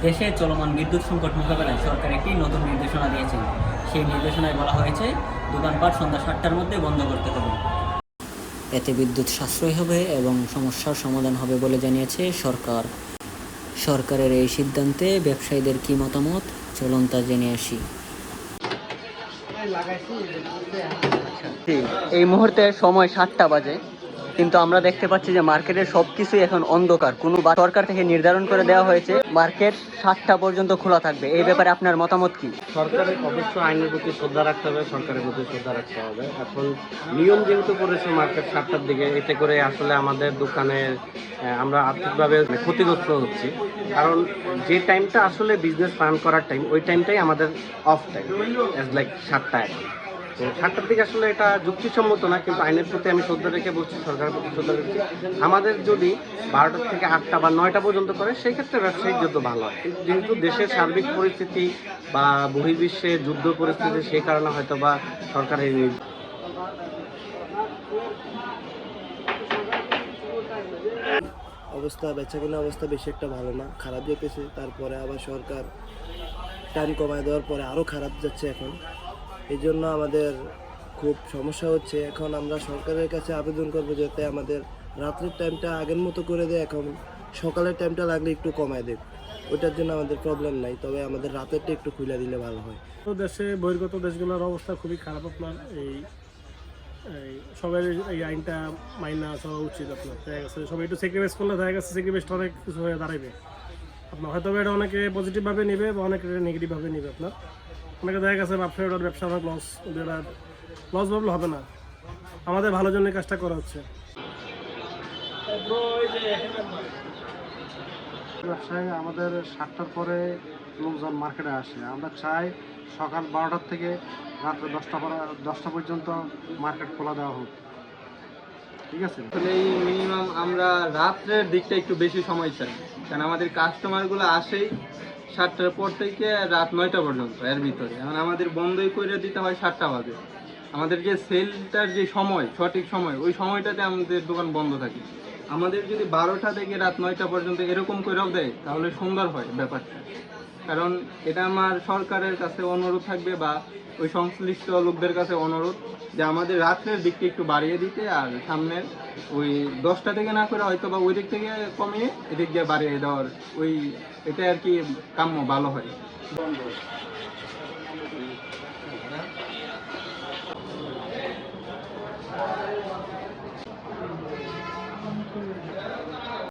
দেশে চলমান বিদ্যুৎ সংকট মোকাবেলায় সরকার একটি নতুন নির্দেশনা দিয়েছে। সেই নির্দেশনায় বলা হয়েছে দোকানপাট সন্ধ্যা 7টার মধ্যে বন্ধ করতে হবে। এতে বিদ্যুৎ সাশ্রয় হবে এবং সমস্যার সমাধান হবে বলে জানিয়েছে সরকার। সরকারের এই সিদ্ধান্তে ব্যবসায়ীদের কী মতামত, চলুন তা জেনে আসি। এই মুহূর্তে সময় 7টা বাজে, কিন্তু আমরা দেখতে পাচ্ছি যে মার্কেটের সবকিছুই এখন অন্ধকার। কোনো সরকার থেকে নির্ধারণ করে দেওয়া হয়েছে মার্কেট 7টা পর্যন্ত খোলা থাকবে। এই ব্যাপারে আপনার মতামত কি? সরকারের অবশ্য আইনের প্রতি শ্রদ্ধা রাখতে হবে, সরকারের প্রতি শ্রদ্ধা রাখতে হবে। এখন নিয়ম যেহেতু করেছে মার্কেট 7টার দিকে, এতে করে আসলে আমাদের দোকানের আমরা আর্থিকভাবে ক্ষতিগ্রস্ত হচ্ছি। কারণ যে টাইমটা আসলে বিজনেস রান করার টাইম, ওই টাইমটাই আমাদের অফ টাইম, অ্যাজ লাইক 7টা। তো 7টার দিকে আসলে এটা যুক্তিসম্মত না, কিন্তু আইনের প্রতি আমি শ্রদ্ধা রেখে বলছি, সরকারের প্রতি শ্রদ্ধা রেখেছি। আমাদের যদি 12টা থেকে 8টা বা 9টা পর্যন্ত করে, সেই ক্ষেত্রে ব্যবসায়িক যত ভালো হয়। কিন্তু যেহেতু দেশের সার্বিক পরিস্থিতি বা বহির্বিশ্বে যুদ্ধ পরিস্থিতি, সেই কারণে হয়তো বা সরকারের অবস্থা, বেচাকেনা অবস্থা বেশি একটা ভালো না, খারাপ যেতেছে। তারপরে আবার সরকার টাইম কমায় দেওয়ার পরে আরও খারাপ যাচ্ছে এখন। এই জন্য আমাদের খুব সমস্যা হচ্ছে। এখন আমরা সরকারের কাছে আবেদন করবো যাতে আমাদের রাত্রের টাইমটা আগের মতো করে দেয়, এখন সকালের টাইমটা লাগলে একটু কমায় দেয়। ওইটার জন্য আমাদের প্রবলেম নাই, তবে আমাদের রাতেরটা একটু খুলে দিলে ভালো হয়। তো দেশে বহির্গত দেশগুলোর অবস্থা খুবই খারাপ। আপনার এই সবাই এই আইনটা মাইনা চলা উচিত। আপনার দেখা গেছে সবাই একটু স্যাক্রিফাইস করলে দেখা গেছে স্যাক্রিফাইসটা অনেক কিছু হয়ে দাঁড়াবে। আপনার হয়তো এটা অনেকে পজিটিভভাবে নেবে বা অনেকে নেগেটিভভাবে নেবে। আপনার অনেকে দেখা গেছে ব্যবসা অনেক লস ভাবলে হবে না, আমাদের ভালোর জন্য কাজটা করা হচ্ছে। ব্যবসায় আমাদের 7টার পরে লোকজন মার্কেটে আসে। আমরা চাই সকাল 12টার থেকে রাত্রে 10টা পর্যন্ত মার্কেট খোলা দেওয়া হোক। ঠিক আছে, আসলে এই মিনিমাম আমরা রাত্রের দিকটা একটু বেশি সময় চাই, কারণ আমাদের কাস্টমারগুলো আসেই 7টার পর থেকে রাত 9টা পর্যন্ত, এর ভিতরে এখন আমাদের বন্ধই করে দিতে হয় 7টা বাজে। আমাদের যে সেলটার যে সময়, সঠিক সময়, ওই সময়টাতে আমাদের দোকান বন্ধ থাকে। আমাদের যদি 12টা থেকে রাত 9টা পর্যন্ত এরকম করেও দেয় তাহলে সুন্দর হয় ব্যাপারটা। কারণ এটা আমার সরকারের কাছে অনুরোধ থাকবে বা ওই সংশ্লিষ্ট লোকদের কাছে অনুরোধ যে আমাদের রাত্রের দিকটা একটু বাড়িয়ে দিতে, আর সামনের ওই 10টা থেকে না করে হয়তো বা ওই দিক থেকে কমিয়ে এদিক দিয়ে বাড়িয়ে দেওয়ার, ওই এটা আর কি কাম্য ভালো হয়।